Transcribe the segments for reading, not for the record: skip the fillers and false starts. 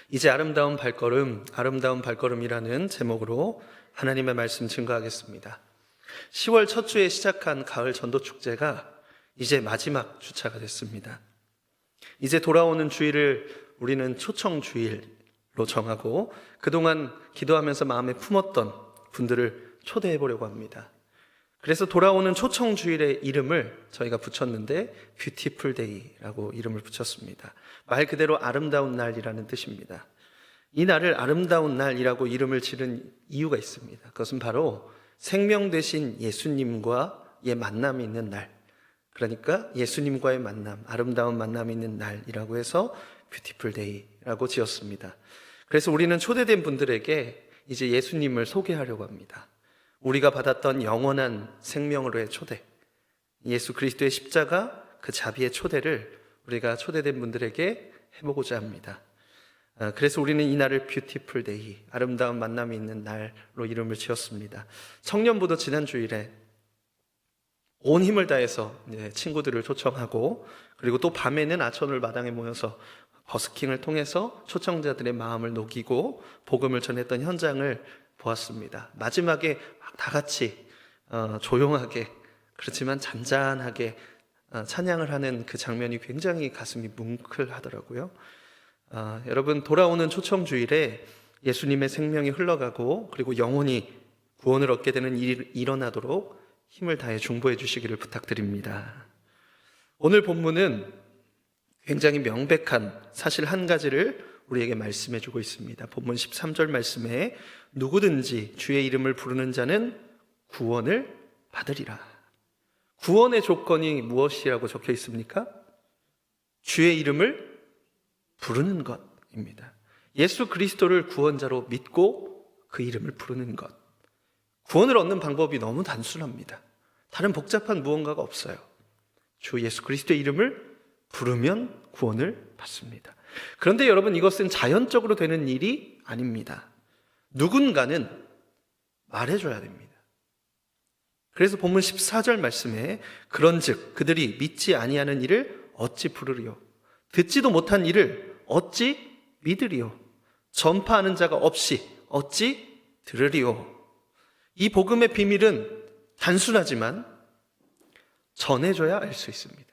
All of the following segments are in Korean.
이제 아름다운 발걸음이라는 제목으로 하나님의 말씀 증거하겠습니다. 10월 첫 주에 시작한 가을 전도 축제가 이제 마지막 주차가 됐습니다. 이제 돌아오는 주일을 우리는 초청 주일로 정하고 그동안 기도하면서 마음에 품었던 분들을 초대해 보려고 합니다. 그래서 돌아오는 초청 주일의 이름을 저희가 붙였는데 뷰티풀 데이라고 이름을 붙였습니다. 말 그대로 아름다운 날이라는 뜻입니다. 이 날을 아름다운 날이라고 이름을 지른 이유가 있습니다. 그것은 바로 생명 되신 예수님과의 만남이 있는 날, 그러니까 예수님과의 만남, 아름다운 만남이 있는 날이라고 해서 뷰티풀 데이라고 지었습니다. 그래서 우리는 초대된 분들에게 이제 예수님을 소개하려고 합니다. 우리가 받았던 영원한 생명으로의 초대, 예수 그리스도의 십자가, 그 자비의 초대를 우리가 초대된 분들에게 해보고자 합니다. 그래서 우리는 이 날을 뷰티풀 데이, 아름다운 만남이 있는 날로 이름을 지었습니다. 청년부도 지난 주일에 온 힘을 다해서 친구들을 초청하고, 그리고 또 밤에는 아천울 마당에 모여서 버스킹을 통해서 초청자들의 마음을 녹이고 복음을 전했던 현장을 보았습니다. 마지막에 다 같이 조용하게, 그렇지만 잔잔하게 찬양을 하는 그 장면이 굉장히 가슴이 뭉클하더라고요. 여러분, 돌아오는 초청주일에 예수님의 생명이 흘러가고 그리고 영혼이 구원을 얻게 되는 일이 일어나도록 힘을 다해 중보해 주시기를 부탁드립니다. 오늘 본문은 굉장히 명백한 사실 한 가지를 우리에게 말씀해 주고 있습니다. 본문 13절 말씀에 누구든지 주의 이름을 부르는 자는 구원을 받으리라. 구원의 조건이 무엇이라고 적혀 있습니까? 주의 이름을 부르는 것입니다. 예수 그리스도를 구원자로 믿고 그 이름을 부르는 것. 구원을 얻는 방법이 너무 단순합니다. 다른 복잡한 무언가가 없어요. 주 예수 그리스도의 이름을 부르면 구원을 받습니다. 그런데 여러분, 이것은 자연적으로 되는 일이 아닙니다. 누군가는 말해줘야 됩니다. 그래서 본문 14절 말씀에 그런즉 그들이 믿지 아니하는 이를 어찌 부르리요? 듣지도 못한 이를 어찌 믿으리요? 전파하는 자가 없이 어찌 들으리요? 이 복음의 비밀은 단순하지만 전해줘야 알 수 있습니다.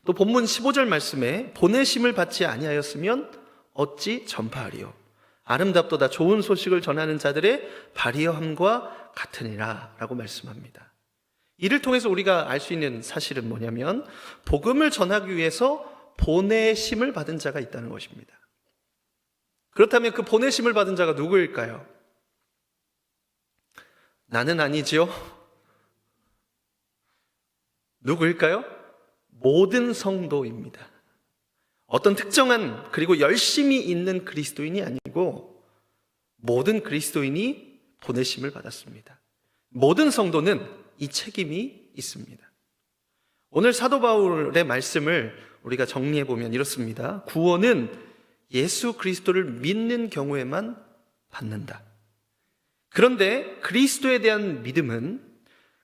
또 본문 15절 말씀에 보내심을 받지 아니하였으면 어찌 전파하리요? 아름답도다 좋은 소식을 전하는 자들의 발이여함과 같으니라 라고 말씀합니다. 이를 통해서 우리가 알 수 있는 사실은 뭐냐면 복음을 전하기 위해서 보내심을 받은 자가 있다는 것입니다. 그렇다면 그 보내심을 받은 자가 누구일까요? 나는 아니지요? 누구일까요? 모든 성도입니다. 어떤 특정한 그리고 열심히 있는 그리스도인이 아니고 모든 그리스도인이 보내심을 받았습니다. 모든 성도는 이 책임이 있습니다. 오늘 사도 바울의 말씀을 우리가 정리해 보면 이렇습니다. 구원은 예수 그리스도를 믿는 경우에만 받는다. 그런데 그리스도에 대한 믿음은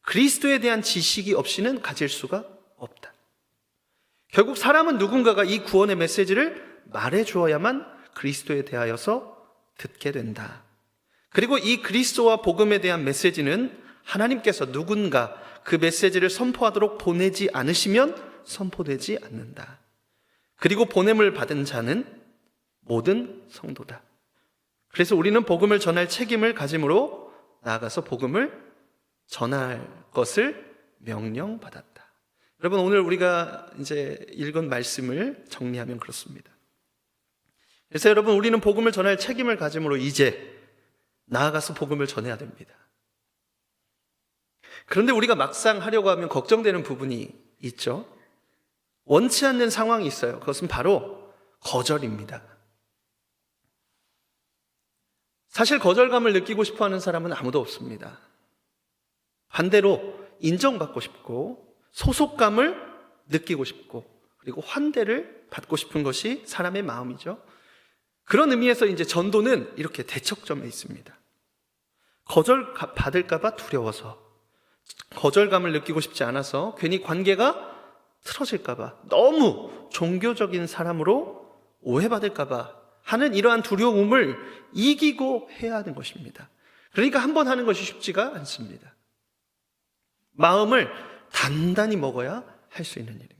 그리스도에 대한 지식이 없이는 가질 수가 없다. 결국 사람은 누군가가 이 구원의 메시지를 말해 주어야만 그리스도에 대하여서 듣게 된다. 그리고 이 그리스도와 복음에 대한 메시지는 하나님께서 누군가 그 메시지를 선포하도록 보내지 않으시면 선포되지 않는다. 그리고 보냄을 받은 자는 모든 성도다. 그래서 우리는 복음을 전할 책임을 가짐으로 나아가서 복음을 전할 것을 명령받았다. 여러분, 오늘 우리가 이제 읽은 말씀을 정리하면 그렇습니다. 그래서 여러분, 우리는 복음을 전할 책임을 가짐으로 이제 나아가서 복음을 전해야 됩니다. 그런데 우리가 막상 하려고 하면 걱정되는 부분이 있죠. 원치 않는 상황이 있어요. 그것은 바로 거절입니다. 사실 거절감을 느끼고 싶어하는 사람은 아무도 없습니다. 반대로 인정받고 싶고 소속감을 느끼고 싶고 그리고 환대를 받고 싶은 것이 사람의 마음이죠. 그런 의미에서 이제 전도는 이렇게 대척점에 있습니다. 거절받을까 봐 두려워서, 거절감을 느끼고 싶지 않아서, 괜히 관계가 틀어질까 봐 너무 종교적인 사람으로 오해받을까봐 하는 이러한 두려움을 이기고 해야 하는 것입니다. 그러니까 한 번 하는 것이 쉽지가 않습니다. 마음을 단단히 먹어야 할 수 있는 일입니다.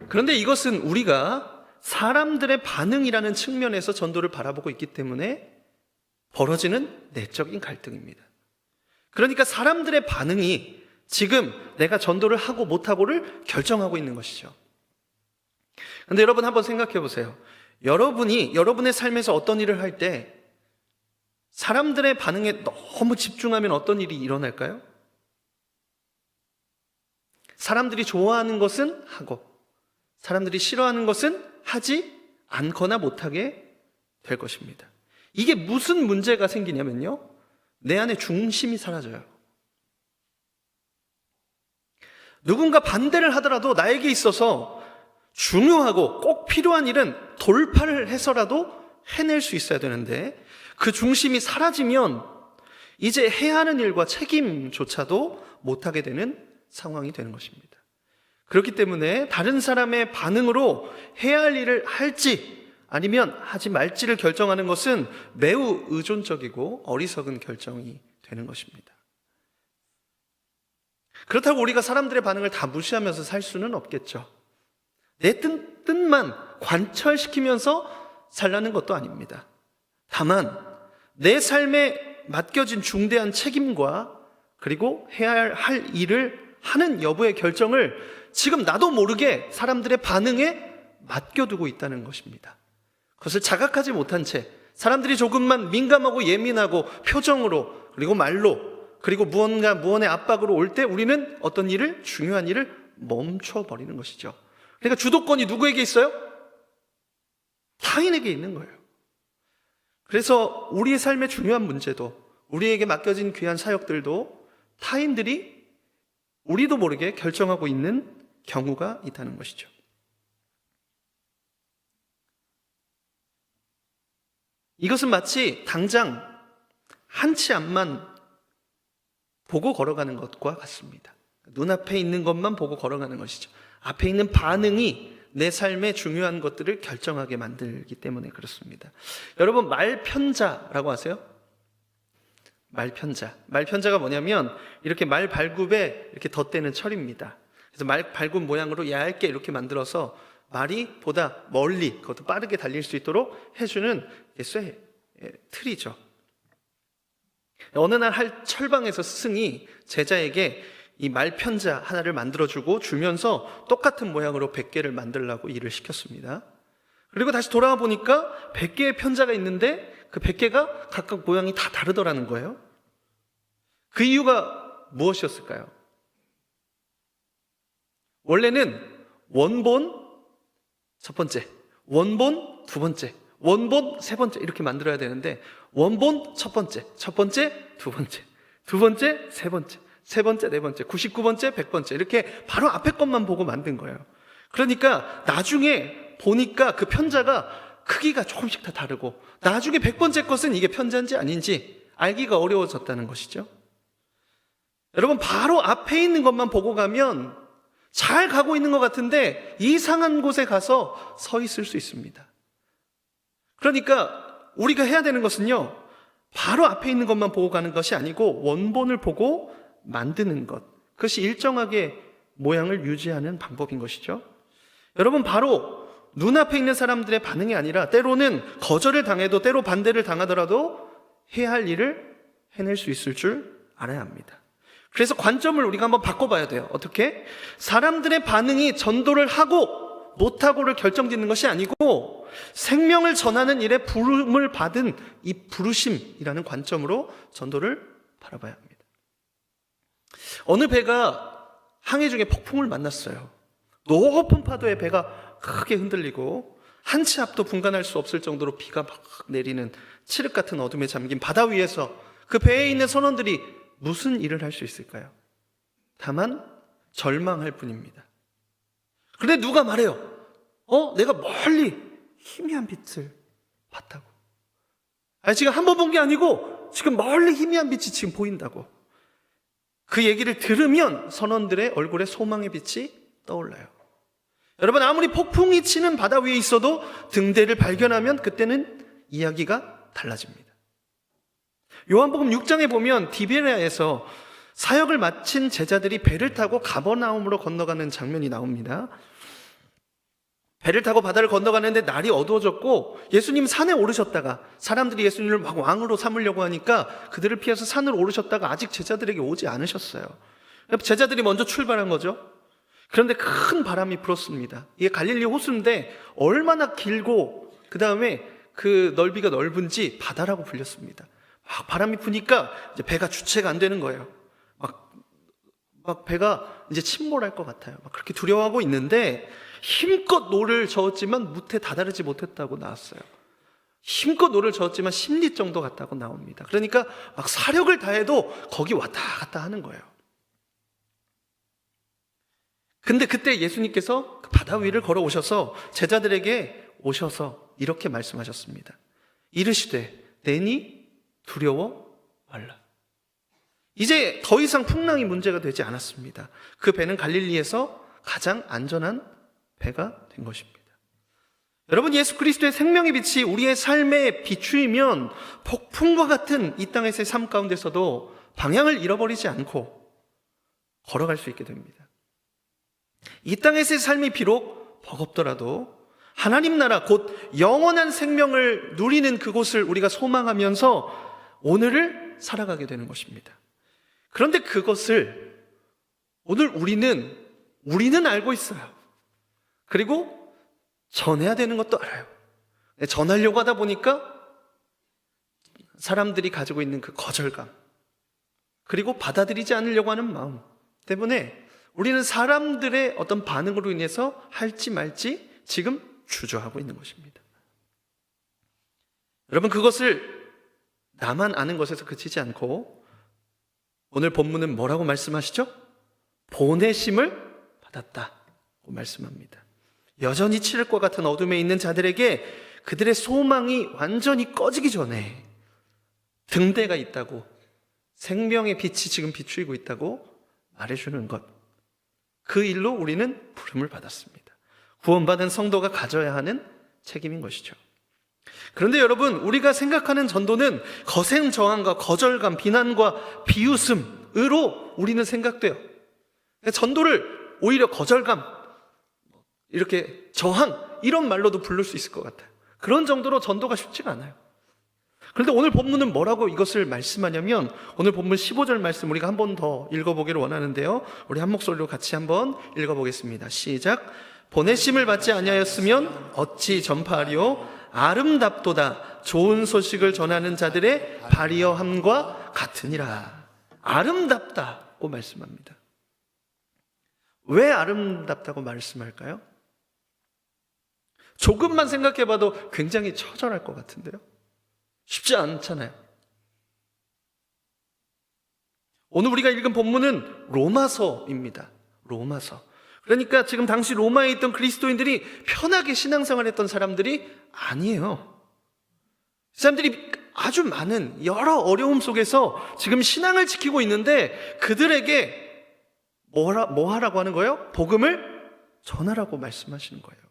그런데 이것은 우리가 사람들의 반응이라는 측면에서 전도를 바라보고 있기 때문에 벌어지는 내적인 갈등입니다. 그러니까 사람들의 반응이 지금 내가 전도를 하고 못하고를 결정하고 있는 것이죠. 그런데 여러분 한번 생각해 보세요. 여러분이 여러분의 삶에서 어떤 일을 할 때 사람들의 반응에 너무 집중하면 어떤 일이 일어날까요? 사람들이 좋아하는 것은 하고 사람들이 싫어하는 것은 하지 않거나 못하게 될 것입니다. 이게 무슨 문제가 생기냐면요, 내 안에 중심이 사라져요. 누군가 반대를 하더라도 나에게 있어서 중요하고 꼭 필요한 일은 돌파를 해서라도 해낼 수 있어야 되는데, 그 중심이 사라지면 이제 해야 하는 일과 책임조차도 못하게 되는 상황이 되는 것입니다. 그렇기 때문에 다른 사람의 반응으로 해야 할 일을 할지 아니면 하지 말지를 결정하는 것은 매우 의존적이고 어리석은 결정이 되는 것입니다. 그렇다고 우리가 사람들의 반응을 다 무시하면서 살 수는 없겠죠. 내 뜻만 관철시키면서 살라는 것도 아닙니다. 다만 내 삶에 맡겨진 중대한 책임과 그리고 해야 할 일을 하는 여부의 결정을 지금 나도 모르게 사람들의 반응에 맡겨두고 있다는 것입니다. 그것을 자각하지 못한 채 사람들이 조금만 민감하고 예민하고 표정으로 그리고 말로 그리고 무언의 압박으로 올 때 우리는 어떤 일을, 중요한 일을 멈춰버리는 것이죠. 그러니까 주도권이 누구에게 있어요? 타인에게 있는 거예요. 그래서 우리의 삶의 중요한 문제도, 우리에게 맡겨진 귀한 사역들도 타인들이 우리도 모르게 결정하고 있는 경우가 있다는 것이죠. 이것은 마치 당장 한 치 앞만 보고 걸어가는 것과 같습니다. 눈앞에 있는 것만 보고 걸어가는 것이죠. 앞에 있는 반응이 내 삶의 중요한 것들을 결정하게 만들기 때문에 그렇습니다. 여러분, 말편자라고 아세요? 말편자가 뭐냐면 이렇게 말 발굽에 이렇게 덧대는 철입니다. 그래서 말 발굽 모양으로 얇게 이렇게 만들어서 말이 보다 멀리, 그것도 빠르게 달릴 수 있도록 해주는 쇠 틀이죠. 어느 날 철방에서 스승이 제자에게 이 말편자 하나를 만들어주고 주면서 똑같은 모양으로 100개를 만들라고 일을 시켰습니다. 그리고 다시 돌아와 보니까 100개의 편자가 있는데 그 100개가 각각 모양이 다 다르더라는 거예요. 그 이유가 무엇이었을까요? 원래는 원본 첫 번째, 원본 두 번째, 원본 세 번째 이렇게 만들어야 되는데 원본 첫 번째, 두 번째, 두 번째, 세 번째, 세 번째, 네 번째, 99번째, 100번째 이렇게 바로 앞에 것만 보고 만든 거예요. 그러니까 나중에 보니까 그 편자가 크기가 조금씩 다 다르고 나중에 100번째 것은 이게 편자인지 아닌지 알기가 어려워졌다는 것이죠. 여러분, 바로 앞에 있는 것만 보고 가면 잘 가고 있는 것 같은데 이상한 곳에 가서 서 있을 수 있습니다. 그러니까 우리가 해야 되는 것은요, 바로 앞에 있는 것만 보고 가는 것이 아니고 원본을 보고 만드는 것, 그것이 일정하게 모양을 유지하는 방법인 것이죠. 여러분, 바로 눈앞에 있는 사람들의 반응이 아니라 때로는 거절을 당해도 때로 반대를 당하더라도 해야 할 일을 해낼 수 있을 줄 알아야 합니다. 그래서 관점을 우리가 한번 바꿔봐야 돼요. 어떻게? 사람들의 반응이 전도를 하고 못하고를 결정짓는 것이 아니고 생명을 전하는 일에 부름을 받은 이 부르심이라는 관점으로 전도를 바라봐야 합니다. 어느 배가 항해 중에 폭풍을 만났어요. 높은 파도에 배가 크게 흔들리고 한 치 앞도 분간할 수 없을 정도로 비가 막 내리는 칠흑 같은 어둠에 잠긴 바다 위에서 그 배에 있는 선원들이 무슨 일을 할 수 있을까요? 다만 절망할 뿐입니다. 그런데 누가 말해요? 내가 멀리 희미한 빛을 봤다고. 지금 한 번 본 게 아니고 지금 멀리 희미한 빛이 지금 보인다고. 그 얘기를 들으면 선원들의 얼굴에 소망의 빛이 떠올라요. 여러분, 아무리 폭풍이 치는 바다 위에 있어도 등대를 발견하면 그때는 이야기가 달라집니다. 요한복음 6장에 보면 디베레아에서 사역을 마친 제자들이 배를 타고 가버나움으로 건너가는 장면이 나옵니다. 배를 타고 바다를 건너가는데 날이 어두워졌고 예수님 산에 오르셨다가 사람들이 예수님을 막 왕으로 삼으려고 하니까 그들을 피해서 산을 오르셨다가 아직 제자들에게 오지 않으셨어요. 제자들이 먼저 출발한 거죠. 그런데 큰 바람이 불었습니다. 이게 갈릴리 호수인데 얼마나 길고 그 다음에 그 넓이가 넓은지 바다라고 불렸습니다. 막 바람이 부니까 이제 배가 주체가 안 되는 거예요. 막 배가 이제 침몰할 것 같아요. 막 그렇게 두려워하고 있는데 힘껏 노를 저었지만 무태 다다르지 못했다고 나왔어요. 힘껏 노를 저었지만 10리 정도 갔다고 나옵니다. 그러니까 막 사력을 다해도 거기 왔다 갔다 하는 거예요. 근데 그때 예수님께서 그 바다 위를 걸어오셔서 제자들에게 오셔서 이렇게 말씀하셨습니다. 이르시되 내니 두려워 말라. 이제 더 이상 풍랑이 문제가 되지 않았습니다. 그 배는 갈릴리에서 가장 안전한 배가 된 것입니다. 여러분, 예수 그리스도의 생명의 빛이 우리의 삶에 비추이면 폭풍과 같은 이 땅에서의 삶 가운데서도 방향을 잃어버리지 않고 걸어갈 수 있게 됩니다. 이 땅에서의 삶이 비록 버겁더라도 하나님 나라 곧 영원한 생명을 누리는 그곳을 우리가 소망하면서 오늘을 살아가게 되는 것입니다. 그런데 그것을 오늘 우리는 알고 있어요. 그리고 전해야 되는 것도 알아요. 전하려고 하다 보니까 사람들이 가지고 있는 그 거절감, 그리고 받아들이지 않으려고 하는 마음 때문에 우리는 사람들의 어떤 반응으로 인해서 할지 말지 지금 주저하고 있는 것입니다. 여러분, 그것을 나만 아는 것에서 그치지 않고 오늘 본문은 뭐라고 말씀하시죠? 보내심을 받았다고 말씀합니다. 여전히 칠흑과 같은 어둠에 있는 자들에게 그들의 소망이 완전히 꺼지기 전에 등대가 있다고, 생명의 빛이 지금 비추이고 있다고 말해주는 것, 그 일로 우리는 부름을 받았습니다. 구원받은 성도가 가져야 하는 책임인 것이죠. 그런데 여러분, 우리가 생각하는 전도는 거센 저항과 거절감, 비난과 비웃음으로 우리는 생각돼요. 전도를 오히려 거절감, 이렇게 저항, 이런 말로도 부를 수 있을 것 같아요. 그런 정도로 전도가 쉽지가 않아요. 그런데 오늘 본문은 뭐라고 이것을 말씀하냐면, 오늘 본문 15절 말씀 우리가 한 번 더 읽어보기를 원하는데요, 우리 한 목소리로 같이 한번 읽어보겠습니다. 시작. 보내심을 받지 아니하였으면 어찌 전파하리요? 아름답도다. 좋은 소식을 전하는 자들의 발이어함과 같으니라. 아름답다고 말씀합니다. 왜 아름답다고 말씀할까요? 조금만 생각해봐도 굉장히 처절할 것 같은데요. 쉽지 않잖아요. 오늘 우리가 읽은 본문은 로마서입니다. 로마서. 그러니까 지금 당시 로마에 있던 그리스도인들이 편하게 신앙생활 했던 사람들이 아니에요. 사람들이 아주 많은 여러 어려움 속에서 지금 신앙을 지키고 있는데 그들에게 뭐 하라고 하는 거예요? 복음을 전하라고 말씀하시는 거예요.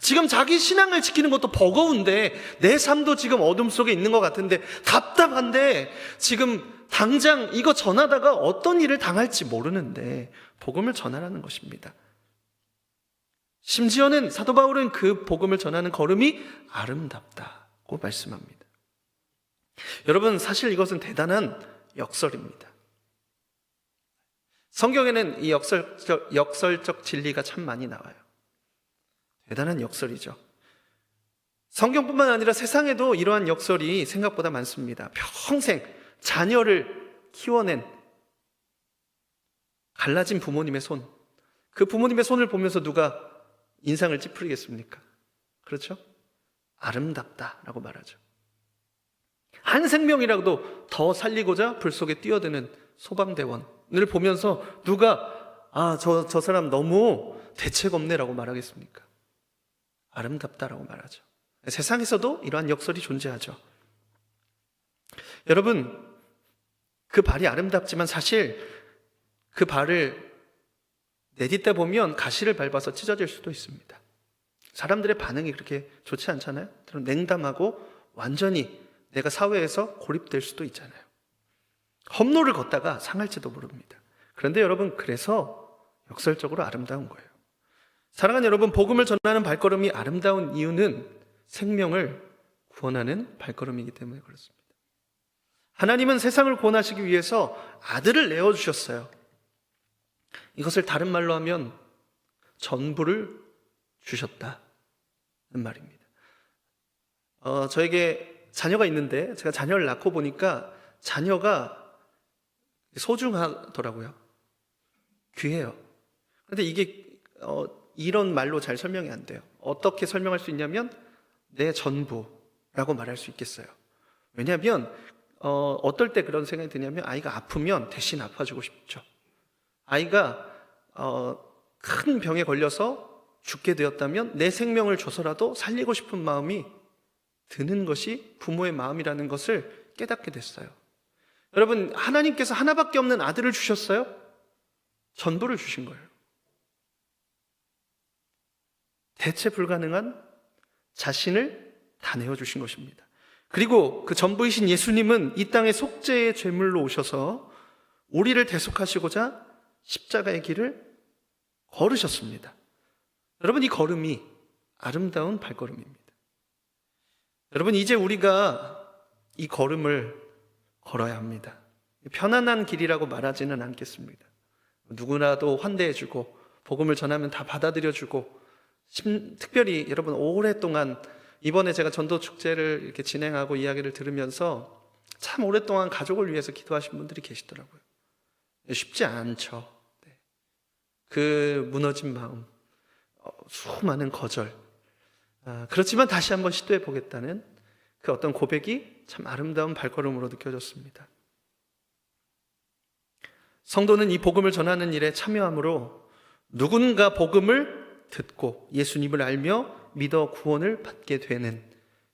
지금 자기 신앙을 지키는 것도 버거운데, 내 삶도 지금 어둠 속에 있는 것 같은데, 답답한데, 지금 당장 이거 전하다가 어떤 일을 당할지 모르는데 복음을 전하라는 것입니다. 심지어는 사도 바울은 그 복음을 전하는 걸음이 아름답다고 말씀합니다. 여러분, 사실 이것은 대단한 역설입니다. 성경에는 이 역설적 진리가 참 많이 나와요. 대단한 역설이죠. 성경뿐만 아니라 세상에도 이러한 역설이 생각보다 많습니다. 평생 자녀를 키워낸 갈라진 부모님의 손, 그 부모님의 손을 보면서 누가 인상을 찌푸리겠습니까? 그렇죠? 아름답다라고 말하죠. 한 생명이라도 더 살리고자 불 속에 뛰어드는 소방대원을 보면서 누가 저 사람 너무 대책 없네라고 말하겠습니까? 아름답다라고 말하죠. 세상에서도 이러한 역설이 존재하죠. 여러분, 그 발이 아름답지만 사실 그 발을 내딛다 보면 가시를 밟아서 찢어질 수도 있습니다. 사람들의 반응이 그렇게 좋지 않잖아요. 냉담하고 완전히 내가 사회에서 고립될 수도 있잖아요. 험로를 걷다가 상할지도 모릅니다. 그런데 여러분, 그래서 역설적으로 아름다운 거예요. 사랑하는 여러분, 복음을 전하는 발걸음이 아름다운 이유는 생명을 구원하는 발걸음이기 때문에 그렇습니다. 하나님은 세상을 구원하시기 위해서 아들을 내어주셨어요. 이것을 다른 말로 하면 전부를 주셨다는 말입니다. 저에게 자녀가 있는데 제가 자녀를 낳고 보니까 자녀가 소중하더라고요. 귀해요. 그런데 이게 이런 말로 잘 설명이 안 돼요. 어떻게 설명할 수 있냐면 내 전부라고 말할 수 있겠어요. 왜냐하면 어떨 때 그런 생각이 드냐면 아이가 아프면 대신 아파주고 싶죠. 아이가 큰 병에 걸려서 죽게 되었다면 내 생명을 줘서라도 살리고 싶은 마음이 드는 것이 부모의 마음이라는 것을 깨닫게 됐어요. 여러분, 하나님께서 하나밖에 없는 아들을 주셨어요? 전부를 주신 거예요. 대체 불가능한 자신을 다 내어주신 것입니다. 그리고 그 전부이신 예수님은 이 땅에 속죄의 제물로 오셔서 우리를 대속하시고자 십자가의 길을 걸으셨습니다. 여러분, 이 걸음이 아름다운 발걸음입니다. 여러분, 이제 우리가 이 걸음을 걸어야 합니다. 편안한 길이라고 말하지는 않겠습니다. 누구나도 환대해주고 복음을 전하면 다 받아들여주고, 특별히 여러분, 오랫동안 이번에 제가 전도축제를 이렇게 진행하고 이야기를 들으면서 참 오랫동안 가족을 위해서 기도하신 분들이 계시더라고요. 쉽지 않죠. 그 무너진 마음, 수많은 거절, 그렇지만 다시 한번 시도해 보겠다는 그 어떤 고백이 참 아름다운 발걸음으로 느껴졌습니다. 성도는 이 복음을 전하는 일에 참여함으로 누군가 복음을 듣고 예수님을 알며 믿어 구원을 받게 되는,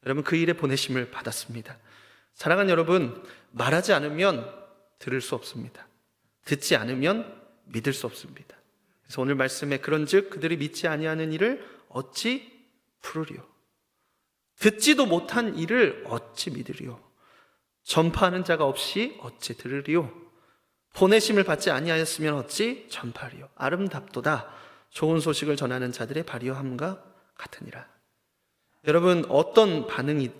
여러분, 그 일에 보내심을 받았습니다. 사랑하는 여러분, 말하지 않으면 들을 수 없습니다. 듣지 않으면 믿을 수 없습니다. 그래서 오늘 말씀에 그런즉 그들이 믿지 아니하는 일을 어찌 풀으리요? 듣지도 못한 일을 어찌 믿으리요? 전파하는 자가 없이 어찌 들으리요? 보내심을 받지 아니하였으면 어찌 전파하리요? 아름답도다 좋은 소식을 전하는 자들의 발휘함과 같으니라. 여러분, 어떤 반응이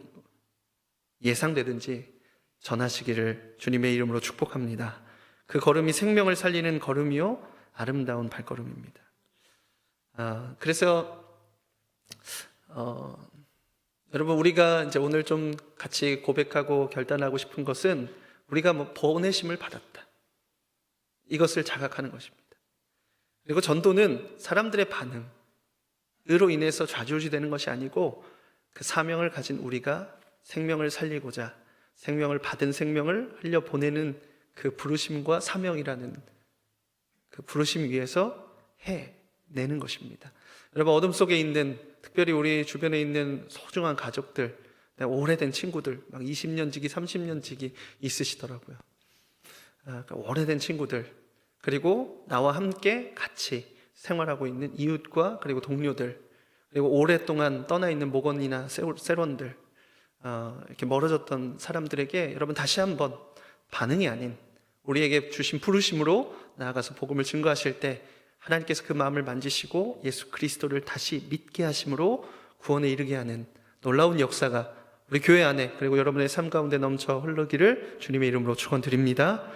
예상되든지 전하시기를 주님의 이름으로 축복합니다. 그 걸음이 생명을 살리는 걸음이요 아름다운 발걸음입니다. 그래서 여러분, 우리가 이제 오늘 좀 같이 고백하고 결단하고 싶은 것은 우리가 보내심을 받았다, 이것을 자각하는 것입니다. 그리고 전도는 사람들의 반응으로 인해서 좌지우지되는 것이 아니고 그 사명을 가진 우리가 생명을 살리고자 생명을 받은 생명을 흘려보내는 그 부르심과 사명이라는 그 부르심 위에서 해내는 것입니다. 여러분, 어둠 속에 있는, 특별히 우리 주변에 있는 소중한 가족들, 오래된 친구들, 막 20년 지기, 30년 지기 있으시더라고요. 오래된 친구들, 그리고 나와 함께 같이 생활하고 있는 이웃과 그리고 동료들, 그리고 오랫동안 떠나 있는 목원이나 세론들, 이렇게 멀어졌던 사람들에게 여러분, 다시 한번 반응이 아닌 우리에게 주신 부르심으로 나아가서 복음을 증거하실 때 하나님께서 그 마음을 만지시고 예수 그리스도를 다시 믿게 하심으로 구원에 이르게 하는 놀라운 역사가 우리 교회 안에 그리고 여러분의 삶 가운데 넘쳐 흐르기를 주님의 이름으로 축원드립니다.